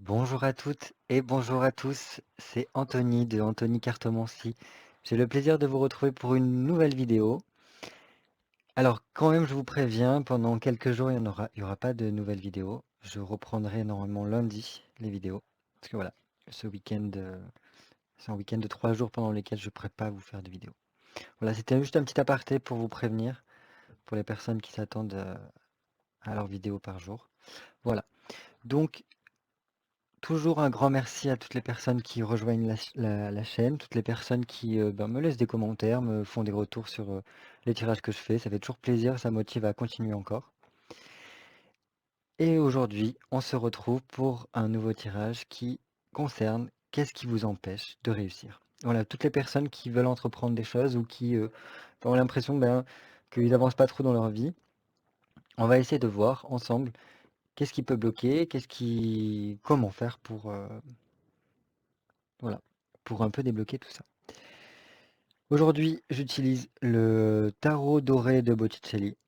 Bonjour à toutes et bonjour à tous, c'est Anthony de Anthony Cartomancie. J'ai le plaisir de vous retrouver pour une nouvelle vidéo. Alors quand même je vous préviens, pendant quelques jours il y aura pas de nouvelles vidéos. Je reprendrai normalement lundi les vidéos. Parce que voilà, ce week-end, c'est un week-end de 3 jours pendant lesquels je ne pourrai pas vous faire de vidéos. Voilà, c'était juste un petit aparté pour vous prévenir, pour les personnes qui s'attendent à leur vidéo par jour. Voilà, donc toujours un grand merci à toutes les personnes qui rejoignent la chaîne, toutes les personnes qui me laissent des commentaires, me font des retours sur les tirages que je fais. Ça fait toujours plaisir, ça motive à continuer encore. Et aujourd'hui, on se retrouve pour un nouveau tirage qui concerne qu'est-ce qui vous empêche de réussir. Voilà, toutes les personnes qui veulent entreprendre des choses ou qui ont l'impression qu'ils n'avancent pas trop dans leur vie. On va essayer de voir ensemble qu'est-ce qui peut bloquer, comment faire pour, voilà, pour un peu débloquer tout ça. Aujourd'hui, j'utilise le tarot doré de Botticelli.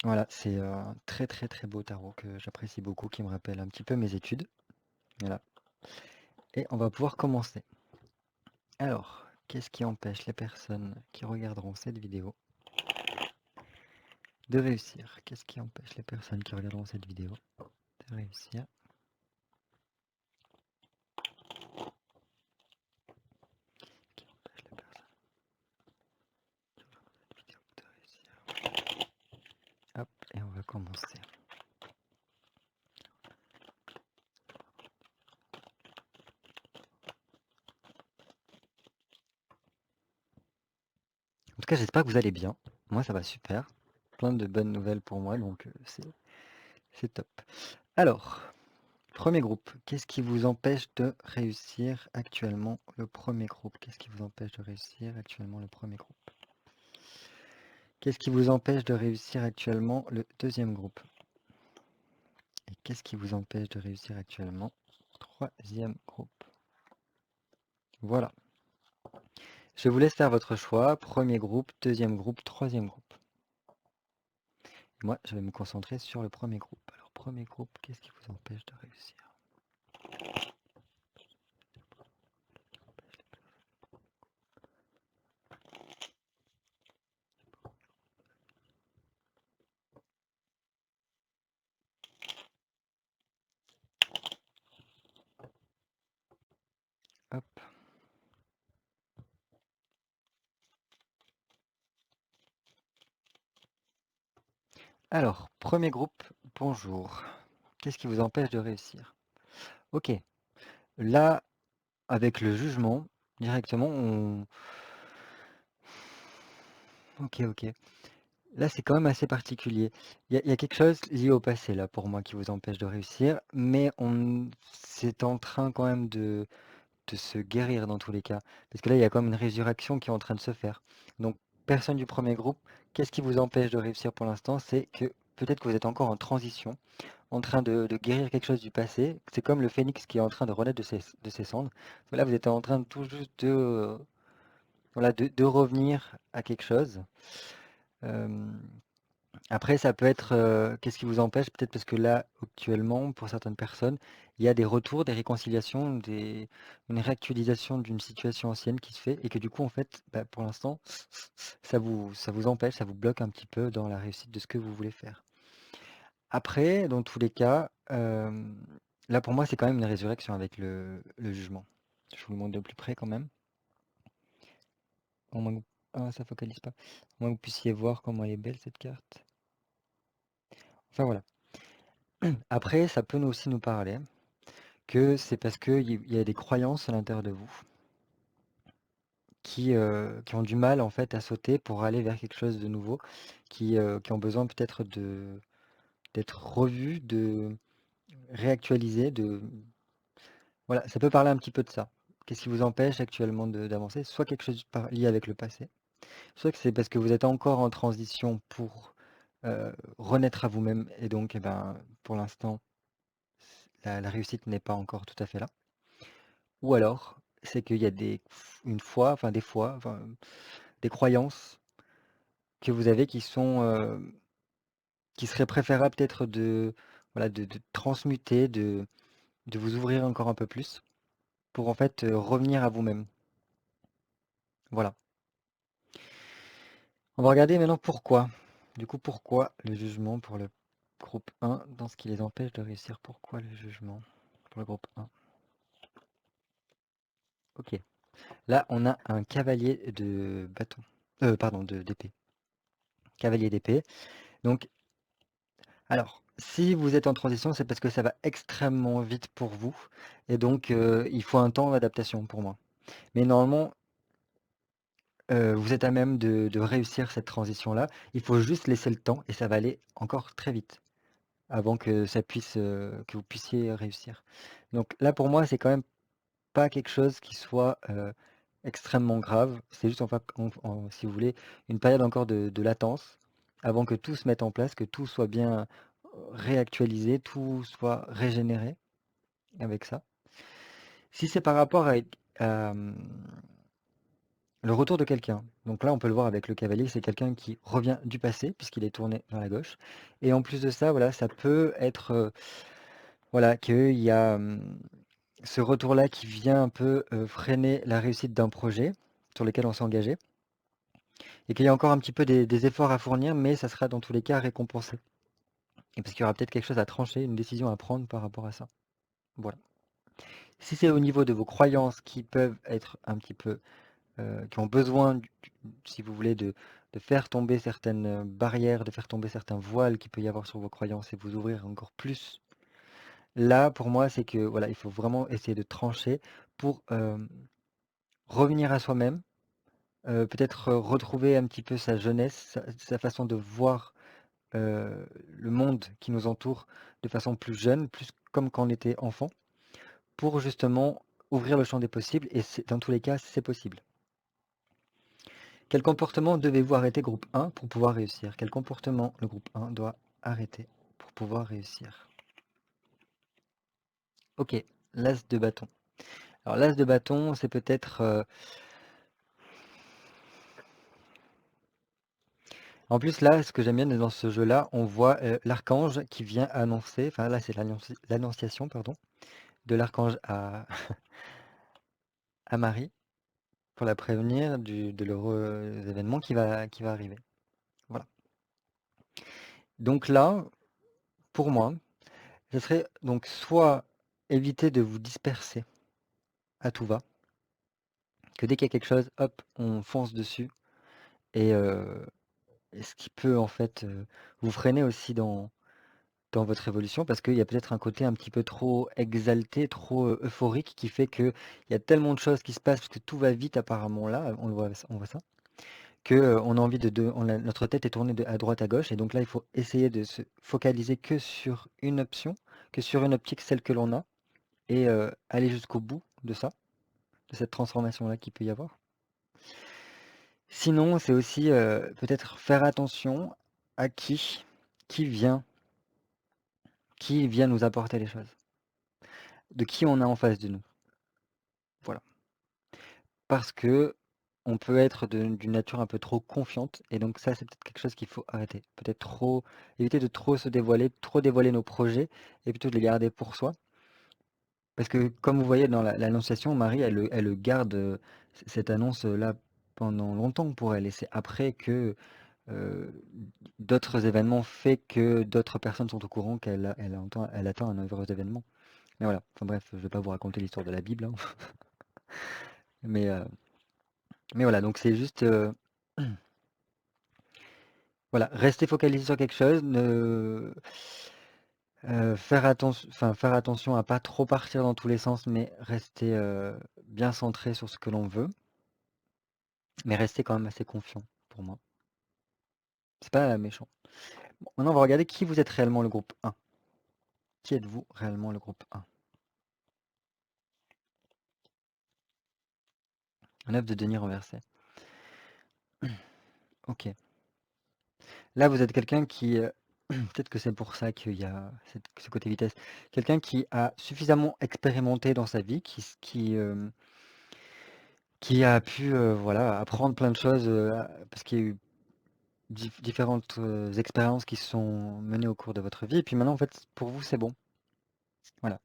Voilà, c'est un très très très beau tarot que j'apprécie beaucoup, qui me rappelle un petit peu mes études. Voilà. Et on va pouvoir commencer. Alors, qu'est-ce qui empêche les personnes qui regarderont cette vidéo de réussir? Qu'est-ce qui empêche les personnes qui regarderont cette vidéo de réussir? Qui empêche les personnes qui regardent cette vidéo de réussir? Hop, et on va commencer. En tout cas, j'espère que vous allez bien. Moi, ça va super. Plein de bonnes nouvelles pour moi, donc c'est top. Alors, premier groupe, qu'est-ce qui vous empêche de réussir actuellement le premier groupe? Qu'est-ce qui vous empêche de réussir actuellement le premier groupe? Qu'est-ce qui vous empêche de réussir actuellement le deuxième groupe? Et qu'est-ce qui vous empêche de réussir actuellement troisième groupe? Voilà. Je vous laisse faire votre choix. Premier groupe, deuxième groupe, troisième groupe. Moi, je vais me concentrer sur le premier groupe. Alors, premier groupe, qu'est-ce qui vous empêche de réussir? Hop. Alors, premier groupe, bonjour. Qu'est-ce qui vous empêche de réussir? Ok. Là, avec le jugement, directement, on... Ok, ok. Là, c'est quand même assez particulier. Il y a quelque chose lié au passé, là, pour moi, qui vous empêche de réussir, mais c'est en train quand même de se guérir dans tous les cas. Parce que là, il y a quand même une résurrection qui est en train de se faire. Donc, personne du premier groupe, qu'est-ce qui vous empêche de réussir pour l'instant? C'est que peut-être que vous êtes encore en transition, en train de guérir quelque chose du passé. C'est comme le phénix qui est en train de renaître de ses cendres. Là, vous êtes en train de tout juste voilà, de revenir à quelque chose. Euh, Après, ça peut être, qu'est-ce qui vous empêche? Peut-être parce que là, actuellement, pour certaines personnes, il y a des retours, des réconciliations, une réactualisation d'une situation ancienne qui se fait et que du coup, en fait, pour l'instant, ça vous empêche, ça vous bloque un petit peu dans la réussite de ce que vous voulez faire. Après, dans tous les cas, là, pour moi, c'est quand même une résurrection avec le jugement. Je vous le montre de plus près quand même. Au moins ah, ça focalise pas. Au moins que vous puissiez voir comment elle est belle, cette carte. Enfin, voilà. Après, ça peut aussi nous parler que c'est parce qu'il y a des croyances à l'intérieur de vous qui ont du mal en fait à sauter pour aller vers quelque chose de nouveau, qui ont besoin peut-être d'être revues, de réactualisées, voilà, ça peut parler un petit peu de ça. Qu'est-ce qui vous empêche actuellement d'avancer? Soit quelque chose lié avec le passé, soit que c'est parce que vous êtes encore en transition pour renaître à vous-même et donc pour l'instant, la réussite n'est pas encore tout à fait là. Ou alors, c'est qu'il y a des fois, enfin, des croyances que vous avez qui seraient préférables peut-être voilà, de transmuter, de vous ouvrir encore un peu plus pour en fait revenir à vous-même. Voilà. On va regarder maintenant pourquoi. Du coup, pourquoi le jugement pour le groupe 1 dans ce qui les empêche de réussir? Pourquoi le jugement pour le groupe 1? Ok. Là, on a un cavalier de bâton. Pardon, d'épée. Cavalier d'épée. Donc, alors, si vous êtes en transition, c'est parce que ça va extrêmement vite pour vous. Et donc, il faut un temps d'adaptation pour moi. Mais normalement, vous êtes à même de réussir cette transition-là. Il faut juste laisser le temps et ça va aller encore très vite avant que ça puisse, que vous puissiez réussir. Donc là, pour moi, c'est quand même pas quelque chose qui soit extrêmement grave. C'est juste, si vous voulez, une période encore de latence avant que tout se mette en place, que tout soit bien réactualisé, tout soit régénéré avec ça. Si c'est par rapport à, le retour de quelqu'un, donc là on peut le voir avec le cavalier, c'est quelqu'un qui revient du passé puisqu'il est tourné vers la gauche. Et en plus de ça, voilà, ça peut être voilà, qu'il y a ce retour-là qui vient un peu freiner la réussite d'un projet sur lequel on s'est engagé, et qu'il y a encore un petit peu des efforts à fournir, mais ça sera dans tous les cas récompensé. Et parce qu'il y aura peut-être quelque chose à trancher, une décision à prendre par rapport à ça. Voilà. Si c'est au niveau de vos croyances qui peuvent être un petit peu, qui ont besoin, si vous voulez, de faire tomber certaines barrières, de faire tomber certains voiles qu'il peut y avoir sur vos croyances et vous ouvrir encore plus, là, pour moi, c'est que voilà, il faut vraiment essayer de trancher pour revenir à soi-même, peut-être retrouver un petit peu sa jeunesse, sa façon de voir le monde qui nous entoure de façon plus jeune, plus comme quand on était enfant, pour justement ouvrir le champ des possibles, et dans tous les cas, c'est possible. Quel comportement devez-vous arrêter, groupe 1, pour pouvoir réussir? Quel comportement le groupe 1 doit arrêter pour pouvoir réussir? Ok, l'as de bâton. Alors l'as de bâton, c'est peut-être... En plus là, ce que j'aime bien dans ce jeu-là, on voit l'archange qui vient annoncer, enfin là c'est l'annonciation, pardon, de l'archange à, à Marie, pour la prévenir de l'heureux événement qui va arriver. Voilà. Donc là, pour moi, ce serait donc soit éviter de vous disperser à tout va, que dès qu'il y a quelque chose, hop, on fonce dessus, et, ce qui peut en fait vous freiner aussi dans votre évolution, parce qu'il y a peut-être un côté un petit peu trop exalté, trop euphorique, qui fait qu'il y a tellement de choses qui se passent, parce que tout va vite apparemment là, on voit ça, que on a envie notre tête est tournée à droite à gauche, et donc là il faut essayer de se focaliser que sur une option, que sur une optique, celle que l'on a, et aller jusqu'au bout de ça, de cette transformation-là qu'il peut y avoir. Sinon, c'est aussi peut-être faire attention à qui vient nous apporter les choses, de qui on a en face de nous. Voilà. Parce que on peut être d'une nature un peu trop confiante, et donc ça, c'est peut-être quelque chose qu'il faut arrêter. Peut-être éviter de trop se dévoiler, trop dévoiler nos projets, et plutôt de les garder pour soi. Parce que comme vous voyez dans l'annonciation, Marie, elle le garde, cette annonce-là, pendant longtemps pour elle, et c'est après que d'autres événements fait que d'autres personnes sont au courant elle attend un heureux événement. Mais voilà, enfin bref, je vais pas vous raconter l'histoire de la Bible, hein. Mais, euh, mais voilà, donc c'est juste voilà, rester focalisé sur quelque chose, faire attention à pas trop partir dans tous les sens, mais rester bien centré sur ce que l'on veut, mais rester quand même assez confiant pour moi. C'est pas méchant. Bon, maintenant, on va regarder qui vous êtes réellement, le groupe 1. Qui êtes-vous réellement, le groupe 1? Un œuf de denier renversé. Ok. Là, vous êtes quelqu'un qui, peut-être que c'est pour ça qu'il y a ce côté vitesse, quelqu'un qui a suffisamment expérimenté dans sa vie, qui a pu voilà, apprendre plein de choses, parce qu'il y a eu différentes expériences qui sont menées au cours de votre vie. Et puis maintenant, en fait, pour vous, c'est bon. Voilà.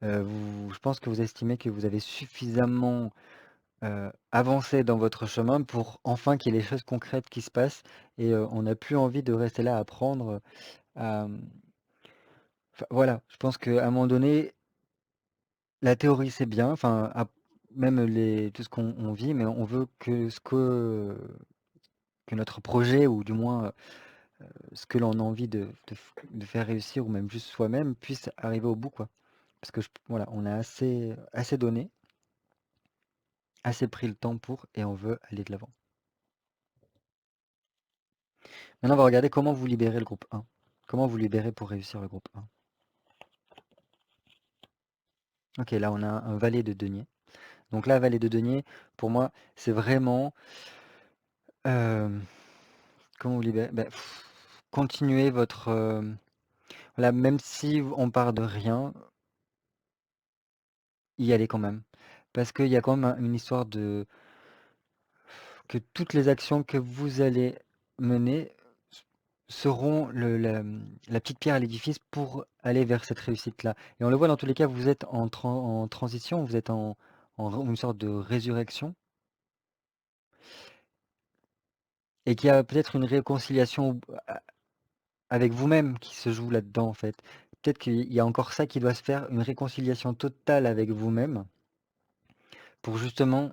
je pense que vous estimez que vous avez suffisamment, avancé dans votre chemin pour enfin qu'il y ait des choses concrètes qui se passent et on n'a plus envie de rester là à apprendre, enfin voilà, je pense qu'à un moment donné, la théorie c'est bien, enfin même tout ce qu'on vit, mais on veut que notre projet ou du moins, ce que l'on a envie de faire réussir ou même juste soi-même puisse arriver au bout, quoi. Parce que voilà, on a assez donné, assez pris le temps pour et on veut aller de l'avant. Maintenant, on va regarder comment vous libérez le groupe 1. Comment vous libérez pour réussir le groupe 1. Ok, là on a un valet de denier. Donc là, valet de denier, pour moi, c'est vraiment... comment vous libérez? Continuez votre... voilà, même si on part de rien, y aller quand même. Parce qu'il y a quand même une histoire de... que toutes les actions que vous allez mener seront la petite pierre à l'édifice pour aller vers cette réussite-là. Et on le voit dans tous les cas, vous êtes en transition, vous êtes en une sorte de résurrection, et qu'il y a peut-être une réconciliation avec vous-même qui se joue là-dedans, en fait. Peut-être qu'il y a encore ça qui doit se faire, une réconciliation totale avec vous-même, pour justement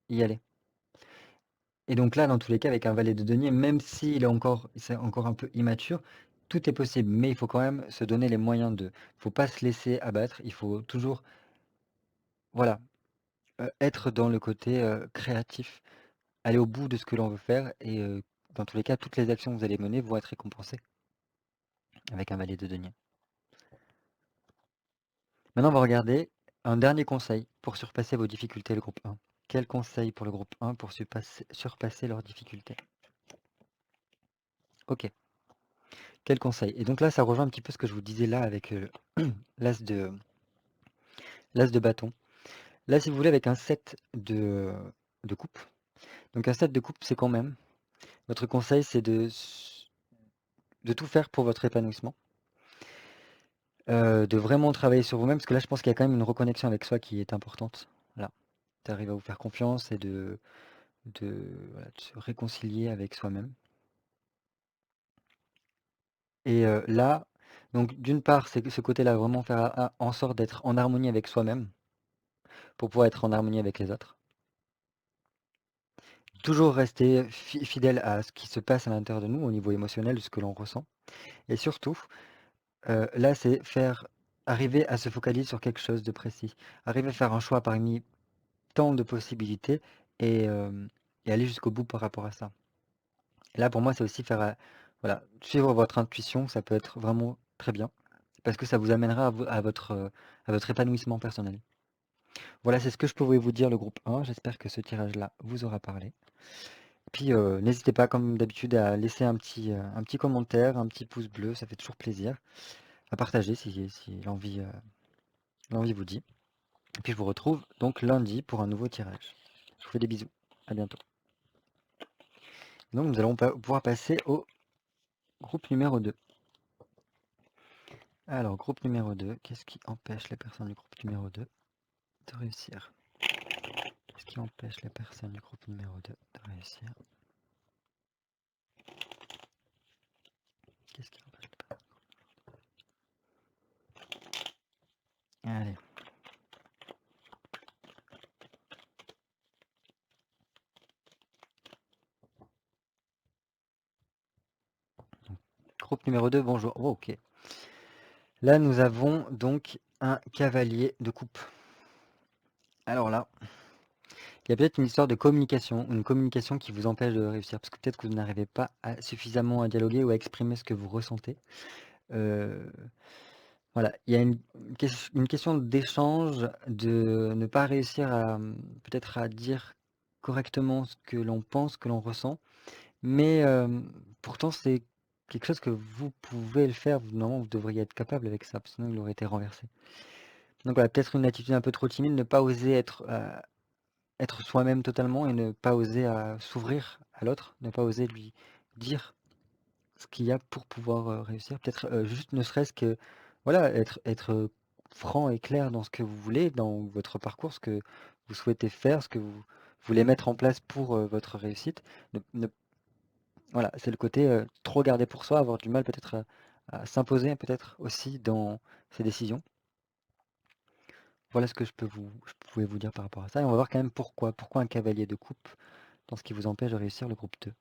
y aller. Et donc là, dans tous les cas, avec un valet de denier, même s'il c'est encore un peu immature, tout est possible. Mais il faut quand même se donner les moyens de. Il ne faut pas se laisser abattre. Il faut toujours, voilà, être dans le côté créatif, aller au bout de ce que l'on veut faire. Et dans tous les cas, toutes les actions que vous allez mener vont être récompensées avec un valet de denier. Maintenant, on va regarder un dernier conseil pour surpasser vos difficultés, le groupe 1. Quel conseil pour le groupe 1 pour surpasser leurs difficultés? Ok. Quel conseil? Et donc là, ça rejoint un petit peu ce que je vous disais là avec l'as de, l'as de bâton. Là, si vous voulez, avec un set de coupe. Donc un set de coupe, c'est quand même, votre conseil, c'est de tout faire pour votre épanouissement. De vraiment travailler sur vous-même, parce que là, je pense qu'il y a quand même une reconnexion avec soi qui est importante. Là, d'arriver à vous faire confiance et voilà, de se réconcilier avec soi-même. Et là, donc d'une part, c'est ce côté-là, vraiment faire en sorte d'être en harmonie avec soi-même pour pouvoir être en harmonie avec les autres. Toujours rester fidèle à ce qui se passe à l'intérieur de nous, au niveau émotionnel, de ce que l'on ressent. Et surtout, là, c'est arriver à se focaliser sur quelque chose de précis. Arriver à faire un choix parmi tant de possibilités et, et aller jusqu'au bout par rapport à ça. Et là, pour moi, c'est aussi voilà, suivre votre intuition, ça peut être vraiment très bien, parce que ça vous amènera à votre épanouissement personnel. Voilà, c'est ce que je pouvais vous dire, le groupe 1. J'espère que ce tirage-là vous aura parlé. Puis n'hésitez pas, comme d'habitude, à laisser un petit commentaire, un petit pouce bleu, ça fait toujours plaisir. À partager si l'envie vous dit. Et puis je vous retrouve donc lundi pour un nouveau tirage. Je vous fais des bisous. À bientôt. Donc nous allons pouvoir passer au groupe numéro 2. Alors, groupe numéro 2, qu'est-ce qui empêche les personnes du groupe numéro 2 de réussir? Qu'est-ce qui empêche les personnes du groupe numéro 2 de réussir? Qu'est-ce qui empêche les personnes? Allez. Groupe numéro 2, bonjour. Oh, ok. Là, nous avons donc un cavalier de coupe. Alors là, il y a peut-être une histoire de communication, une communication qui vous empêche de réussir, parce que peut-être que vous n'arrivez pas suffisamment à dialoguer ou à exprimer ce que vous ressentez. Voilà, il y a une question d'échange, de ne pas réussir à peut-être à dire correctement ce que l'on pense, que l'on ressent, mais pourtant c'est quelque chose que vous pouvez le faire, normalement vous devriez être capable avec ça, sinon il aurait été renversé. Donc voilà, peut-être une attitude un peu trop timide, ne pas oser être soi-même totalement et ne pas oser s'ouvrir à l'autre, ne pas oser lui dire ce qu'il y a pour pouvoir réussir. Peut-être juste ne serait-ce que voilà, être franc et clair dans ce que vous voulez, dans votre parcours, ce que vous souhaitez faire, ce que vous voulez mettre en place pour, votre réussite. Ne Voilà, c'est le côté, trop garder pour soi, avoir du mal peut-être à s'imposer peut-être aussi dans ses décisions. Voilà ce que je pouvais vous dire par rapport à ça et on va voir quand même pourquoi un cavalier de coupe dans ce qui vous empêche de réussir le groupe 2,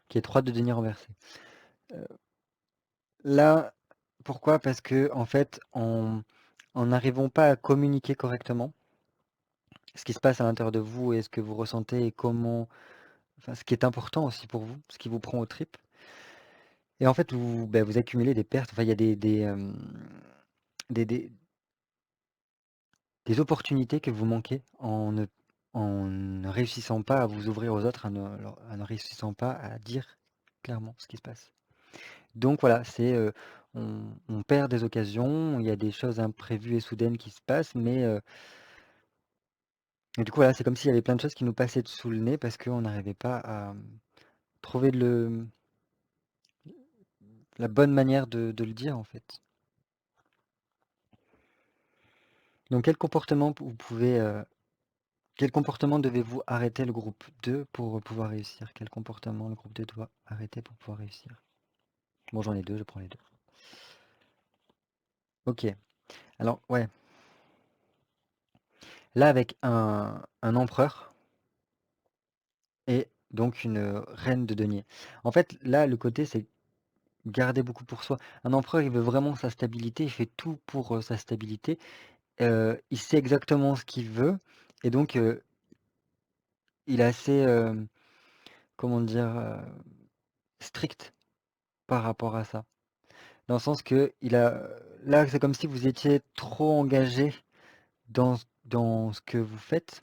qui est 3 de denier renversé. Heu, Là, pourquoi? Parce que en fait, en n'arrivant pas à communiquer correctement ce qui se passe à l'intérieur de vous et ce que vous ressentez et comment enfin, ce qui est important aussi pour vous, ce qui vous prend aux tripes et en fait, vous accumulez des pertes. Enfin, il y a des des opportunités que vous manquez en ne réussissant pas à vous ouvrir aux autres, en ne réussissant pas à dire clairement ce qui se passe. Donc voilà, on perd des occasions, il y a des choses imprévues et soudaines qui se passent, mais du coup, voilà, c'est comme s'il y avait plein de choses qui nous passaient sous le nez parce qu'on n'arrivait pas à, trouver la bonne manière de le dire, en fait. Donc quel comportement devez-vous arrêter le groupe 2 pour pouvoir réussir? Quel comportement le groupe 2 doit arrêter pour pouvoir réussir? Bon, j'en ai 2, je prends les 2. OK. Alors ouais, là avec un empereur et donc une, reine de denier. En fait, là, le côté, c'est garder beaucoup pour soi. Un empereur, il veut vraiment sa stabilité, il fait tout pour, sa stabilité. Il sait exactement ce qu'il veut et donc, il est assez, comment dire? Strict par rapport à ça. Dans le sens que il a là, c'est comme si vous étiez trop engagé dans ce que vous faites,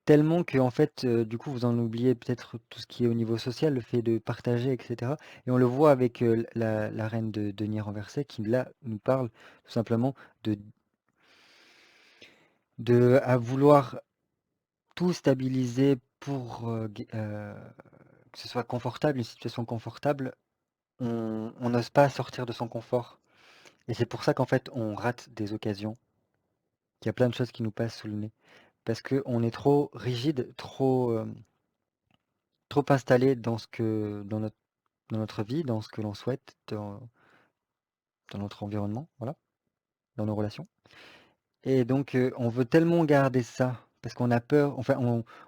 tellement qu'en fait, du coup, vous en oubliez peut-être tout ce qui est au niveau social, le fait de partager et cetera et on le voit avec, la reine de denier renversé qui là, nous parle tout simplement de à vouloir tout stabiliser pour, que ce soit confortable, une situation confortable. On n'ose pas sortir de son confort et c'est pour ça qu'en fait, on rate des occasions. Il y a plein de choses qui nous passent sous le nez. Parce qu'on est trop rigide, trop installé dans notre vie, dans ce que l'on souhaite, dans notre environnement, voilà, dans nos relations. Et donc, on veut tellement garder ça, parce qu'on a peur, enfin,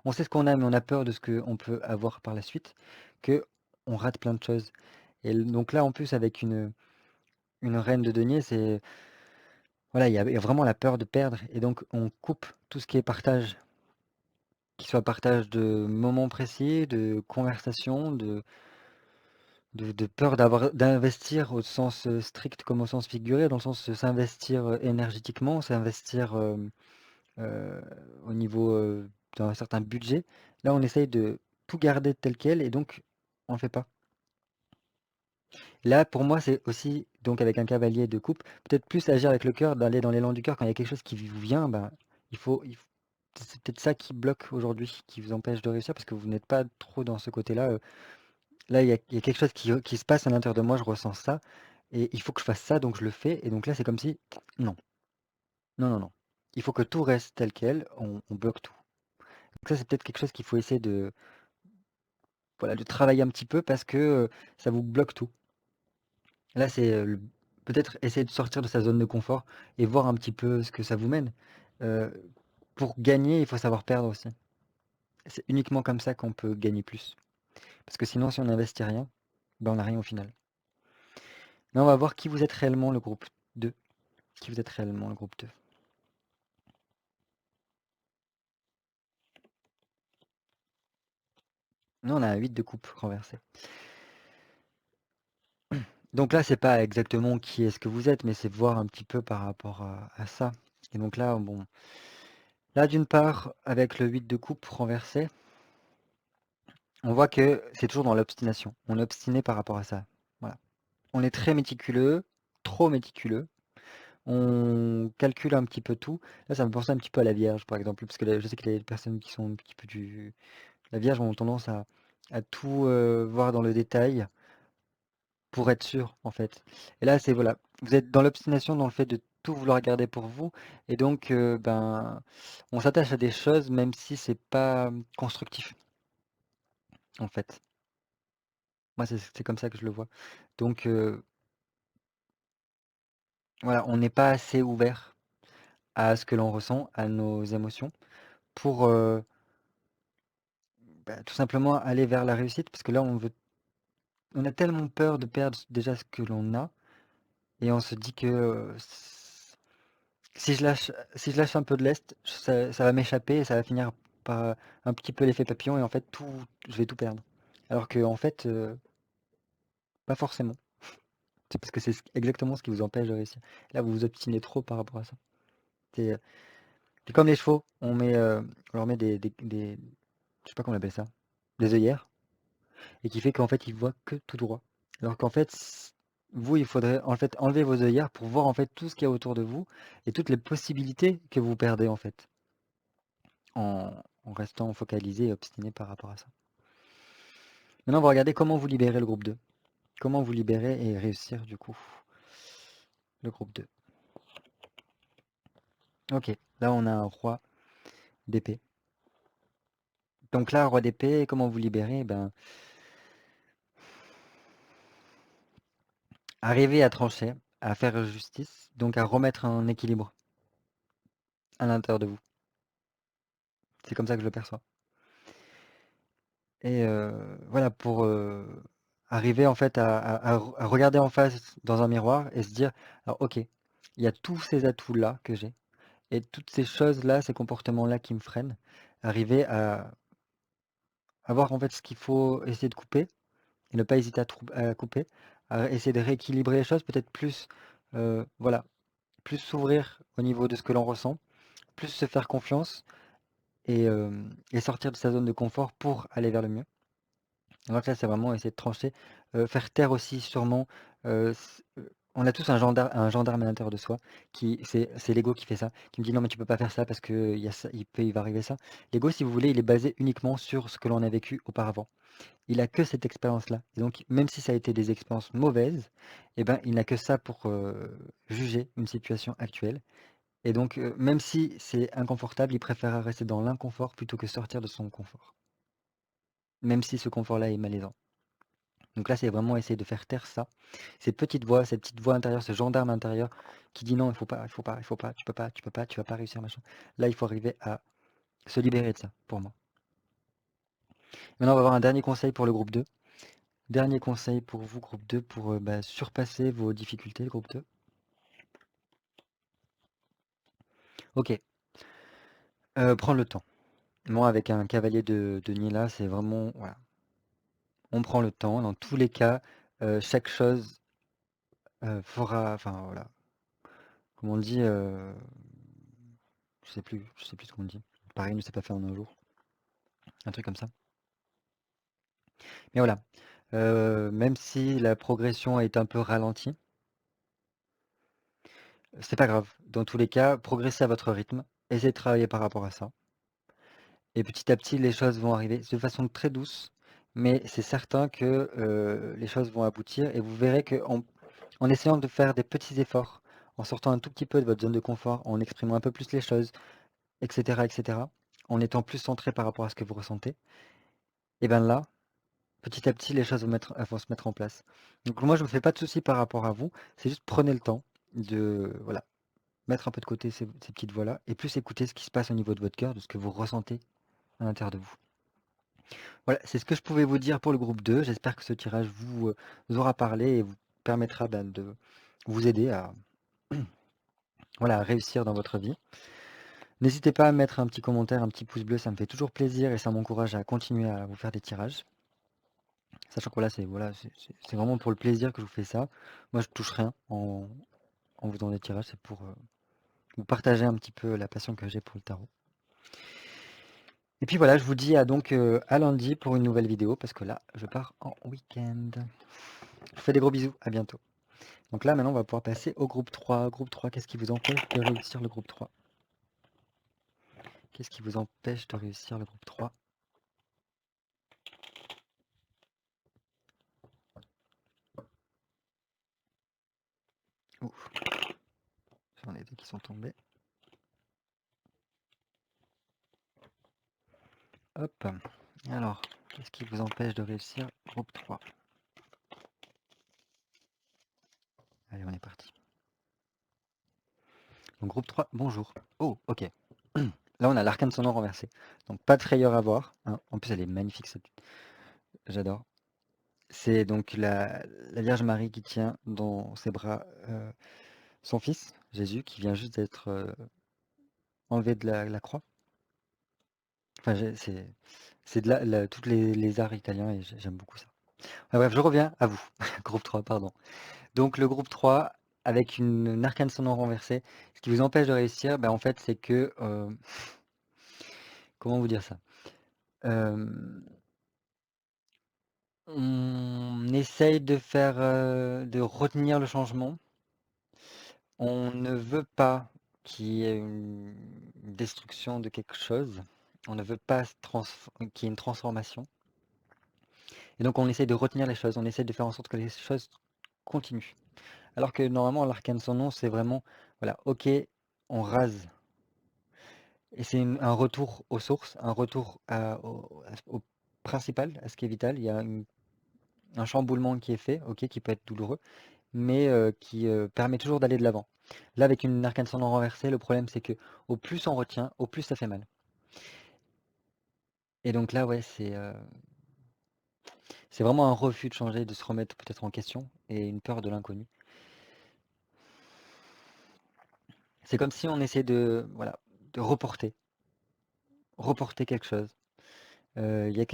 on sait ce qu'on a, mais on a peur de ce qu'on peut avoir par la suite, que on rate plein de choses. Et donc là, en plus, avec une reine de denier, c'est, voilà, il y a vraiment la peur de perdre. Et donc, on coupe tout ce qui est partage, qu'il soit partage de moments précis, de conversations, de peur d'investir au sens, strict comme au sens figuré, dans le sens, s'investir, énergétiquement, s'investir, heu, au niveau, d'un certain budget. Là, on essaye de tout garder tel quel et donc on le fait pas. Là, pour moi, c'est aussi donc avec un cavalier de coupe, peut-être plus agir avec le cœur, d'aller dans l'élan du cœur quand il y a quelque chose qui vous vient, ben, il faut c'est peut-être ça qui bloque aujourd'hui, qui vous empêche de réussir parce que vous n'êtes pas trop dans ce côté-là, là, il y a quelque chose qui se passe à l'intérieur de moi, je ressens ça et il faut que je fasse ça, donc je le fais et donc là, c'est comme si non, non, non, non. Il faut que tout reste tel quel, on bloque tout. Donc ça, c'est peut-être quelque chose qu'il faut essayer de, voilà, de travailler un petit peu parce que, ça vous bloque tout. Là, c'est, le peut-être essayer de sortir de sa zone de confort et voir un petit peu ce que ça vous mène. Heu, pour gagner, il faut savoir perdre aussi. C'est uniquement comme ça qu'on peut gagner plus. Parce que sinon, si on n'investit rien, ben, on n'a rien au final. Là, on va voir qui vous êtes réellement, le groupe 2. Qui vous êtes réellement, le groupe 2. Nous, on a un 8 de coupe renversé. Donc là, c'est pas exactement qui est-ce que vous êtes, mais c'est voir un petit peu par rapport à ça. Et donc là, bon, là, d'une part, avec le 8 de coupe renversé, on voit que c'est toujours dans l'obstination. On est obstiné par rapport à ça. Voilà. On est très méticuleux, trop méticuleux. On calcule un petit peu tout. Là, ça me pensait un petit peu à la Vierge, par exemple, parce que je sais qu'il y a des personnes qui sont un petit peu du... La Vierge ont tendance à tout voir dans le détail pour être sûr, en fait. Et là, c'est voilà. vous êtes dans l'obstination, dans le fait de tout vouloir garder pour vous, et donc ben, on s'attache à des choses même si c'est pas constructif, en fait. Moi, c'est comme ça que je le vois. Donc voilà, on n'est pas assez ouvert à ce que l'on ressent, à nos émotions, pour bah, tout simplement aller vers la réussite, parce que là, on a tellement peur de perdre déjà ce que l'on a, et on se dit que si je lâche un peu de lest, ça va m'échapper et ça va finir par un petit peu l'effet papillon et en fait je vais tout perdre. Alors que en fait, pas forcément. C'est parce que c'est exactement ce qui vous empêche de réussir. Là, vous vous obstinez trop par rapport à ça. C'est c'est comme les chevaux, on leur met je sais pas comment on appelle ça, des œillères, et qui fait qu'en fait ils voient que tout droit. Alors qu'en fait, vous, il faudrait en fait enlever vos œillères pour voir en fait tout ce qu'il y a autour de vous et toutes les possibilités que vous perdez en fait, en restant focalisé et obstiné par rapport à ça. Maintenant, on va regarder comment vous libérer le groupe 2. Comment vous libérer et réussir du coup le groupe 2. Ok, là on a un roi d'épée. Donc là, roi d'épée, comment vous libérer? Ben, arriver à trancher, à faire justice, donc à remettre un équilibre à l'intérieur de vous. C'est comme ça que je le perçois. Et voilà, pour arriver en fait à regarder en face dans un miroir et se dire, alors ok, il y a tous ces atouts-là que j'ai, et toutes ces choses-là, ces comportements-là qui me freinent, arriver à voir en fait ce qu'il faut essayer de couper, et ne pas hésiter à couper, à essayer de rééquilibrer les choses, peut-être plus, voilà, plus s'ouvrir au niveau de ce que l'on ressent, plus se faire confiance, et sortir de sa zone de confort pour aller vers le mieux. Donc là, c'est vraiment essayer de trancher, faire taire aussi sûrement, on a tous un gendarme à l'intérieur de soi c'est l'ego qui fait ça, qui me dit: «Non mais tu peux pas faire ça parce qu'il y a ça, il va arriver ça». L'ego, si vous voulez, il est basé uniquement sur ce que l'on a vécu auparavant. Il a que cette expérience-là, et donc même si ça a été des expériences mauvaises, et ben, il n'a que ça pour, juger une situation actuelle, et donc même si c'est inconfortable, il préférera rester dans l'inconfort plutôt que sortir de son confort. Même si ce confort-là est malaisant. Donc là, c'est vraiment essayer de faire taire ça, cette petite voix intérieure, ce gendarme intérieur qui dit: «Non, il faut pas, il faut pas, il faut pas, tu peux pas, tu peux pas, tu vas pas réussir, machin». Là, il faut arriver à se libérer de ça, pour moi. Maintenant, on va avoir un dernier conseil pour le groupe 2. Dernier conseil pour vous, groupe 2, pour, bah, surpasser vos difficultés, le groupe 2. OK, prendre le temps. Moi, avec un cavalier de Nila, c'est vraiment voilà, on prend le temps. Dans tous les cas, chaque chose, fera enfin, voilà, comme on dit, je sais plus ce qu'on dit. Paris ne s'est pas fait en un jour, un truc comme ça. Mais voilà, même si la progression est un peu ralentie, c'est pas grave. Dans tous les cas, progressez à votre rythme, essayez de travailler par rapport à ça, et petit à petit, les choses vont arriver de façon très douce, mais c'est certain que, les choses vont aboutir, et vous verrez qu'en essayant de faire des petits efforts, en sortant un tout petit peu de votre zone de confort, en exprimant un peu plus les choses, et cetera, en étant plus centré par rapport à ce que vous ressentez, et ben là, petit à petit, les choses vont se mettre en place. Donc moi, je me fais pas de soucis par rapport à vous, c'est juste prenez le temps de, voilà, mettre un peu de côté ces petites voix-là, et plus écouter ce qui se passe au niveau de votre cœur, de ce que vous ressentez à l'intérieur de vous. Voilà, c'est ce que je pouvais vous dire pour le groupe 2. J'espère que ce tirage vous aura parlé et vous permettra, ben, de vous aider à, voilà, à réussir dans votre vie. N'hésitez pas à mettre un petit commentaire, un petit pouce bleu, ça me fait toujours plaisir et ça m'encourage à continuer à vous faire des tirages. Sachant que c'est vraiment pour le plaisir que je vous fais ça. Moi, je touche rien en vous donnant des tirages, c'est pour vous partager un petit peu la passion que j'ai pour le tarot. Et puis voilà, je vous dis à lundi pour une nouvelle vidéo, parce que là, je pars en week-end. Je vous fais des gros bisous, à bientôt. Donc là, maintenant, on va pouvoir passer au groupe 3. Groupe 3, qu'est-ce qui vous empêche de réussir le groupe 3? Qu'est-ce qui vous empêche de réussir le groupe 3? Ouf, j'en ai deux qui sont tombés. Hop. Alors, qu'est-ce qui vous empêche de réussir? Groupe 3. Allez, on est parti. Donc groupe 3, bonjour. Oh, ok. Là, on a l'arcane sonore renversé. Donc pas de frayeur à voir, hein. En plus, elle est magnifique, j'adore. C'est donc la Vierge Marie qui tient dans ses bras son fils, Jésus, qui vient juste d'être enlevé de la croix. Enfin, c'est de toutes les arts italiens et j'aime beaucoup ça. Ah, bref, je reviens à vous. Groupe 3, pardon. Donc le groupe 3, avec une arcane sonore renversée, ce qui vous empêche de réussir, ben, en fait, c'est que... comment vous dire ça? On essaye de faire, de retenir le changement. On ne veut pas qu'il y ait une destruction de quelque chose. On ne veut pas qu'il y ait une transformation. Et donc on essaie de retenir les choses. On essaie de faire en sorte que les choses continuent. Alors que normalement, l'arcane son nom, c'est vraiment, voilà, ok, on rase. Et c'est un retour aux sources, un retour au principal, à ce qui est vital. Il y a un chamboulement qui est fait, ok, qui peut être douloureux, mais qui permet toujours d'aller de l'avant. Là, avec une arcane son nom renversée, le problème c'est que au plus on retient, au plus ça fait mal. Et donc là, ouais, c'est vraiment un refus de changer, de se remettre peut-être en question, et une peur de l'inconnu. C'est comme si on essayait de, voilà, de reporter quelque chose. Il y a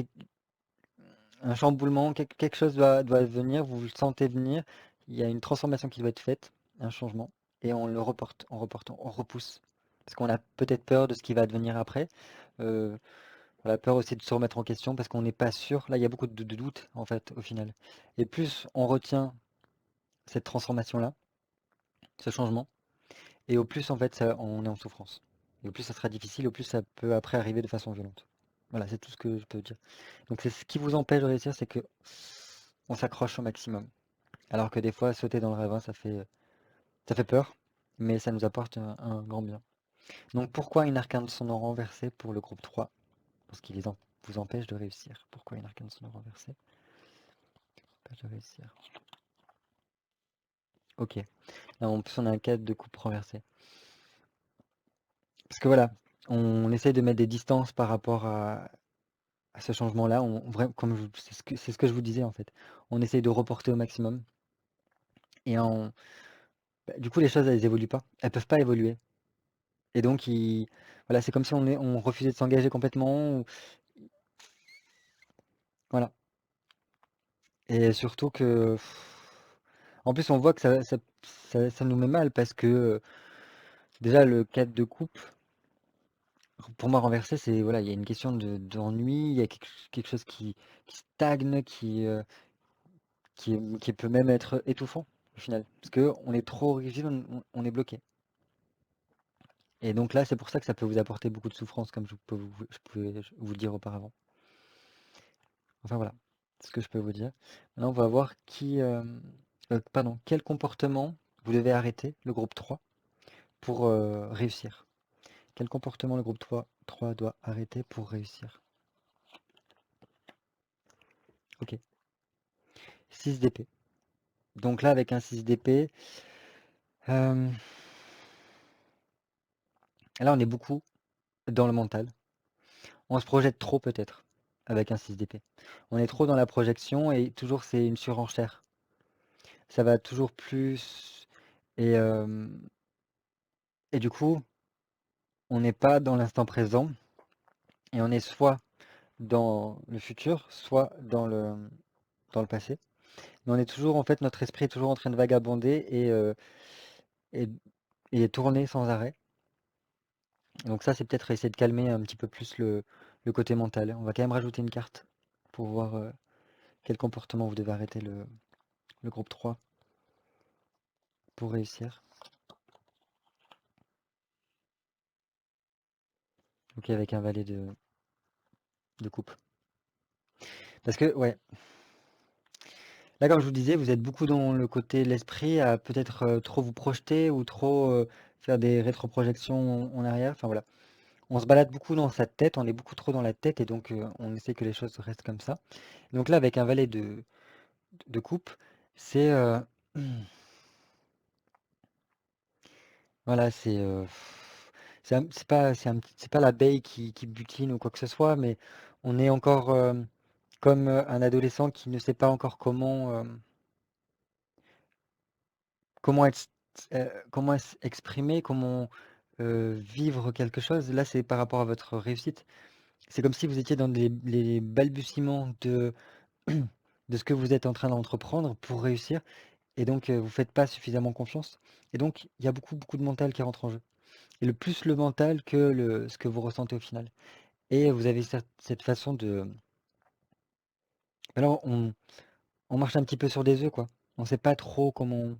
un chamboulement, quelque chose doit venir, vous le sentez venir, il y a une transformation qui doit être faite, un changement, et on le reporte, on repousse. Parce qu'on a peut-être peur de ce qui va advenir après. Euh, on a peur aussi de se remettre en question parce qu'on n'est pas sûr. Là, il y a beaucoup de doutes, en fait, au final. Et plus on retient cette transformation-là, ce changement, et au plus, en fait, on est en souffrance. Et au plus ça sera difficile, au plus ça peut après arriver de façon violente. Voilà, c'est tout ce que je peux dire. Donc c'est ce qui vous empêche de réussir, c'est que on s'accroche au maximum. Alors que des fois, sauter dans le ravin, ça fait peur, mais ça nous apporte un grand bien. Donc pourquoi une arcane sonore renversée pour le groupe 3? Parce qu'il vous empêche de réussir. Pourquoi une arcane sonore renversée? Empêche de réussir. Ok. Là, en plus, on a un cadre de coupe renversée. Parce que voilà, on essaye de mettre des distances par rapport à ce changement-là. Comme c'est ce que je vous disais en fait. On essaye de reporter au maximum. Et du coup, les choses, elles évoluent pas. Elles peuvent pas évoluer. Et donc, voilà, c'est comme si on refusait de s'engager complètement. Voilà. Et surtout que, en plus, on voit que ça nous met mal parce que déjà, le cadre de coupe, pour moi, renversé, c'est voilà, il y a une question d'ennui, il y a quelque chose qui stagne, qui peut même être étouffant au final. Parce que on est trop rigide, on est bloqué. Et donc là, c'est pour ça que ça peut vous apporter beaucoup de souffrance, comme je pouvais vous le dire auparavant. Enfin voilà, c'est ce que je peux vous dire. Maintenant, on va voir pardon, quel comportement vous devez arrêter, le groupe 3, pour réussir. Quel comportement le groupe 3 doit arrêter pour réussir? Ok. 6 d'épée. Donc là, avec un 6 d'épée, là, on est beaucoup dans le mental. On se projette trop peut-être avec un 6 d'épée. On est trop dans la projection et toujours c'est une surenchère. Ça va toujours plus et, euh, et du coup, on n'est pas dans l'instant présent et on est soit dans le futur, soit dans le passé. Mais on est toujours, en fait, notre esprit est toujours en train de vagabonder et, et tourner sans arrêt. Donc ça, c'est peut-être essayer de calmer un petit peu plus le côté mental. On va quand même rajouter une carte pour voir quel comportement vous devez arrêter le groupe 3 pour réussir. Ok, avec un valet de coupe. Parce que, ouais, Là, comme je vous disais, vous êtes beaucoup dans le côté de l'esprit à peut-être, trop vous projeter ou trop, faire des rétroprojections en arrière, enfin voilà. On se balade beaucoup dans sa tête, on est beaucoup trop dans la tête et donc on essaie que les choses restent comme ça. Donc là, avec un valet de coupe, c'est, voilà, c'est pas l'abeille qui butine ou quoi que ce soit, mais on est encore, comme, un adolescent qui ne sait pas encore comment exprimer, comment, vivre quelque chose. Là, c'est par rapport à votre réussite. C'est comme si vous étiez dans les balbutiements de ce que vous êtes en train d'entreprendre pour réussir et donc vous faites pas suffisamment confiance et donc il y a beaucoup, beaucoup de mental qui rentre en jeu et le plus le mental que le ce que vous ressentez au final et vous avez cette façon de alors on marche un petit peu sur des œufs, quoi. On sait pas trop comment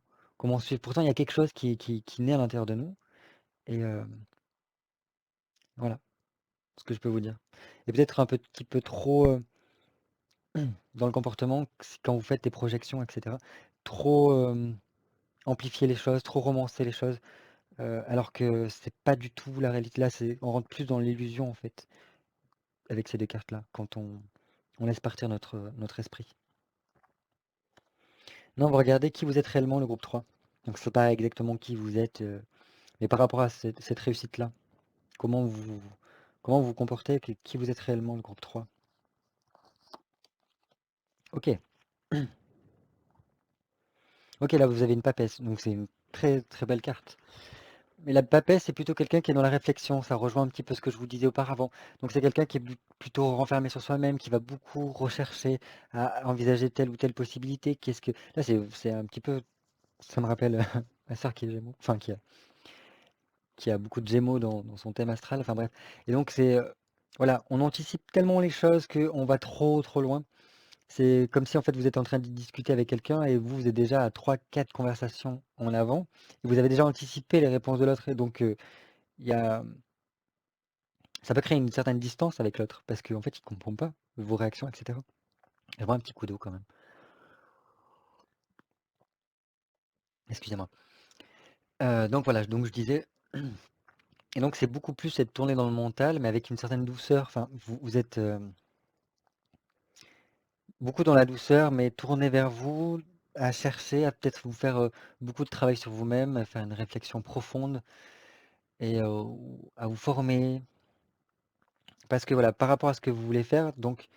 suivre. Pourtant, il y a quelque chose qui naît à l'intérieur de nous et voilà ce que je peux vous dire et peut-être un petit peu trop, dans le comportement, quand vous faites des projections et cetera, trop, amplifier les choses, trop romancer les choses, alors que c'est pas du tout la réalité. Là, on rentre plus dans l'illusion, en fait, avec ces 2 cartes-là, quand on laisse partir notre esprit. Non, vous regardez qui vous êtes réellement, le groupe 3. Donc c'est pas exactement qui vous êtes, mais par rapport à cette réussite-là, comment vous comment vous vous comportez, qui vous êtes réellement, le groupe 3. OK. OK, là, vous avez une papesse, donc c'est une très, très belle carte. Mais la papesse, c'est plutôt quelqu'un qui est dans la réflexion, ça rejoint un petit peu ce que je vous disais auparavant. Donc c'est quelqu'un qui est plutôt renfermé sur soi-même, qui va beaucoup rechercher à envisager telle ou telle possibilité. Qu'est-ce que là c'est un petit peu ça me rappelle ma sœur qui est Gémeaux, enfin qui a beaucoup de Gémeaux dans son thème astral, enfin bref. Et donc c'est voilà, on anticipe tellement les choses qu'on va trop trop loin. C'est comme si en fait vous êtes en train de discuter avec quelqu'un et vous êtes déjà à trois quatre conversations en avant et vous avez déjà anticipé les réponses de l'autre et donc il y a ça peut créer une certaine distance avec l'autre parce qu'en fait, il comprend pas vos réactions, et cetera. J'aimerais un petit coup d'eau quand même. Excusez-moi. Donc voilà, donc je disais, et donc c'est beaucoup plus être tourné dans le mental, mais avec une certaine douceur. Enfin, vous êtes beaucoup dans la douceur, mais tourné vers vous, à chercher, à peut-être vous faire beaucoup de travail sur vous-même, à faire une réflexion profonde et à vous former. Parce que voilà, par rapport à ce que vous voulez faire, donc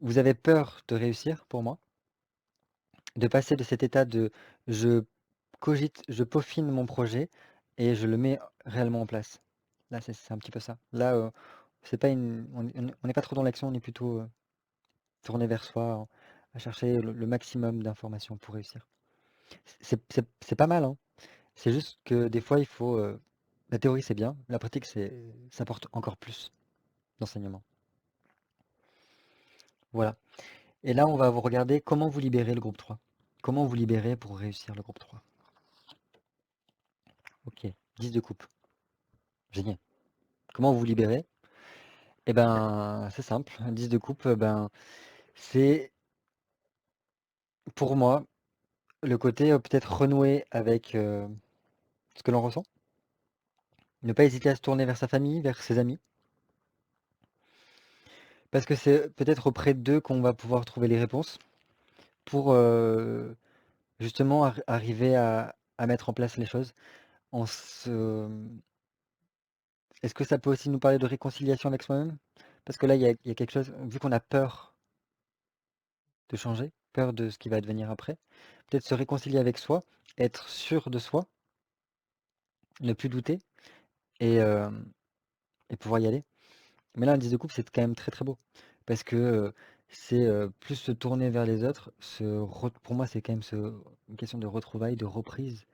vous avez peur de réussir pour moi. De passer de cet état de je cogite, je peaufine mon projet et je le mets réellement en place. Là, c'est un petit peu ça. Là, c'est pas une on n'est pas trop dans l'action, on est plutôt, tourné vers soi, à chercher le maximum d'informations pour réussir. C'est pas mal, hein. C'est juste que des fois, il faut, la théorie, c'est bien, la pratique, ça apporte encore plus d'enseignement. Voilà et là, on va vous regarder comment vous libérer le groupe 3. Comment vous libérer pour réussir le groupe 3. OK, 10 de coupe. Génial. Comment vous libérer? Eh ben, c'est simple, un 10 de coupe, ben, c'est pour moi le côté, peut-être renouer avec, ce que l'on ressent. Ne pas hésiter à se tourner vers sa famille, vers ses amis, parce que c'est peut-être auprès d'eux qu'on va pouvoir trouver les réponses pour, justement arriver à mettre en place les choses. En se Est-ce que ça peut aussi nous parler de réconciliation avec soi-même? Parce que là, il y a quelque chose, vu qu'on a peur de changer, peur de ce qui va advenir après. Peut-être se réconcilier avec soi, être sûr de soi, ne plus douter et pouvoir y aller. Mais là, un 10 de coupe, c'est quand même très, très beau parce que, c'est, plus se tourner vers les autres, pour moi, c'est quand même une question de retrouvailles, de reprise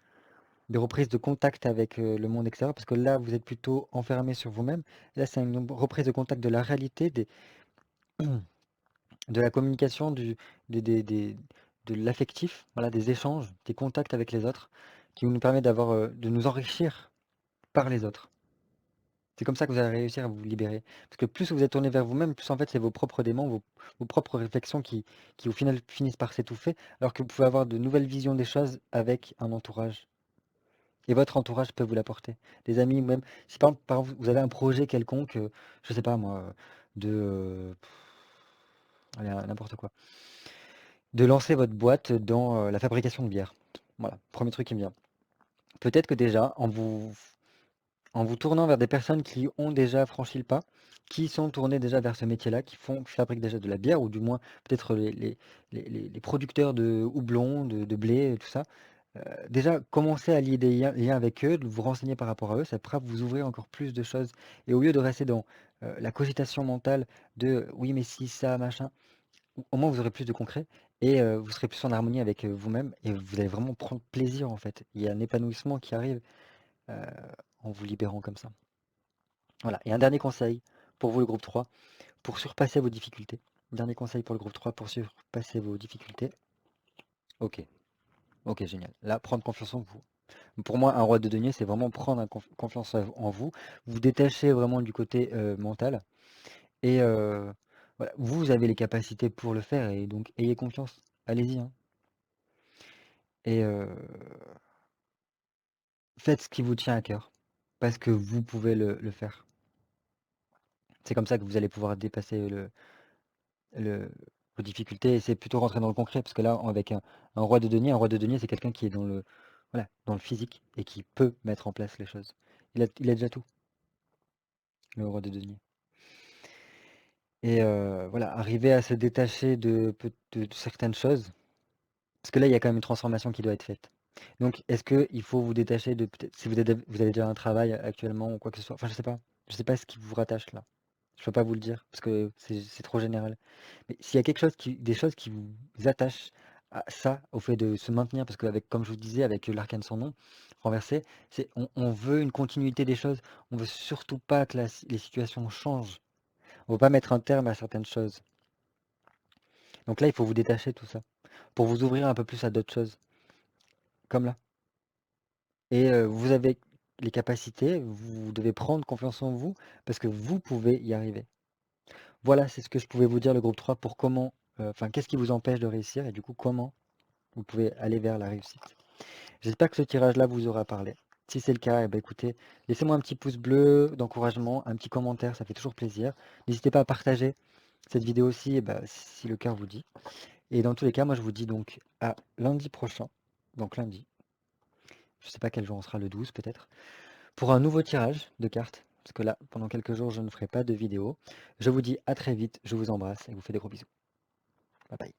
de contact avec, le monde extérieur parce que là, vous êtes plutôt enfermé sur vous-même. Là, c'est une reprise de contact de la réalité, de la communication, des de l'affectif, voilà, des échanges, des contacts avec les autres qui nous permettent de nous enrichir par les autres. C'est comme ça que vous allez réussir à vous libérer. Parce que plus vous êtes tourné vers vous-même, plus en fait c'est vos propres démons, vos propres réflexions qui au final finissent par s'étouffer, alors que vous pouvez avoir de nouvelles visions des choses avec un entourage. Et votre entourage peut vous l'apporter. Des amis, ou même si par exemple vous avez un projet quelconque, je sais pas moi, de allez, n'importe quoi, de lancer votre boîte dans la fabrication de bière. Voilà, premier truc qui me vient. Peut-être que déjà, en vous tournant vers des personnes qui ont déjà franchi le pas, qui sont tournées déjà vers ce métier-là, qui fabriquent déjà de la bière, ou du moins peut-être les producteurs de houblon, de blé, et tout ça. Déjà, commencez à lier des liens avec eux, de vous renseigner par rapport à eux, ça pourra vous ouvrir encore plus de choses. Et au lieu de rester dans la cogitation mentale de oui, mais si, ça, machin, au moins vous aurez plus de concret et vous serez plus en harmonie avec vous-même et vous allez vraiment prendre plaisir en fait. Il y a un épanouissement qui arrive euh, en vous libérant comme ça. Voilà. Et un dernier conseil pour vous, le groupe 3 pour surpasser vos difficultés. Dernier conseil pour le groupe 3 pour surpasser vos difficultés. Ok, ok, génial. Là, prendre confiance en vous. Pour moi, un roi de denier, c'est vraiment prendre confiance en vous, vous détacher vraiment du côté mental, et voilà, vous avez les capacités pour le faire, et donc ayez confiance, allez-y, hein. Et faites ce qui vous tient à cœur, parce que vous pouvez le faire. C'est comme ça que vous allez pouvoir dépasser le- vos difficultés, et c'est plutôt rentrer dans le concret, parce que là, avec un roi de denier, c'est quelqu'un qui est voilà, dans le physique, et qui peut mettre en place les choses. Il a déjà tout, le roi de denier. Et voilà, arriver à se détacher de certaines choses, parce que là, il y a quand même une transformation qui doit être faite. Donc, est-ce qu'il faut vous détacher de peut-être si vous avez déjà un travail actuellement ou quoi que ce soit? Enfin, je sais pas. Je sais pas ce qui vous rattache là. Je peux pas vous le dire parce que c'est trop général. Mais s'il y a quelque chose des choses qui vous attachent à ça, au fait de se maintenir, parce qu'avec, comme je vous disais, avec l'arcane sans nom renversé, on veut une continuité des choses. On veut surtout pas que les situations changent. On veut pas mettre un terme à certaines choses. Donc là, il faut vous détacher de tout ça pour vous ouvrir un peu plus à d'autres choses, comme là. Et vous avez les capacités, vous devez prendre confiance en vous parce que vous pouvez y arriver. Voilà, c'est ce que je pouvais vous dire, le groupe 3 pour comment, enfin, qu'est-ce qui vous empêche de réussir et du coup, comment vous pouvez aller vers la réussite. J'espère que ce tirage-là vous aura parlé. Si c'est le cas, eh ben, écoutez, laissez-moi un petit pouce bleu d'encouragement, un petit commentaire, ça fait toujours plaisir. N'hésitez pas à partager cette vidéo aussi, eh ben, si le cœur vous dit. Et dans tous les cas, moi je vous dis donc à lundi prochain, donc lundi, je ne sais pas quel jour on sera, le 12 peut-être, pour un nouveau tirage de cartes, parce que là, pendant quelques jours, je ne ferai pas de vidéo. Je vous dis à très vite, je vous embrasse et vous fais des gros bisous. Bye bye.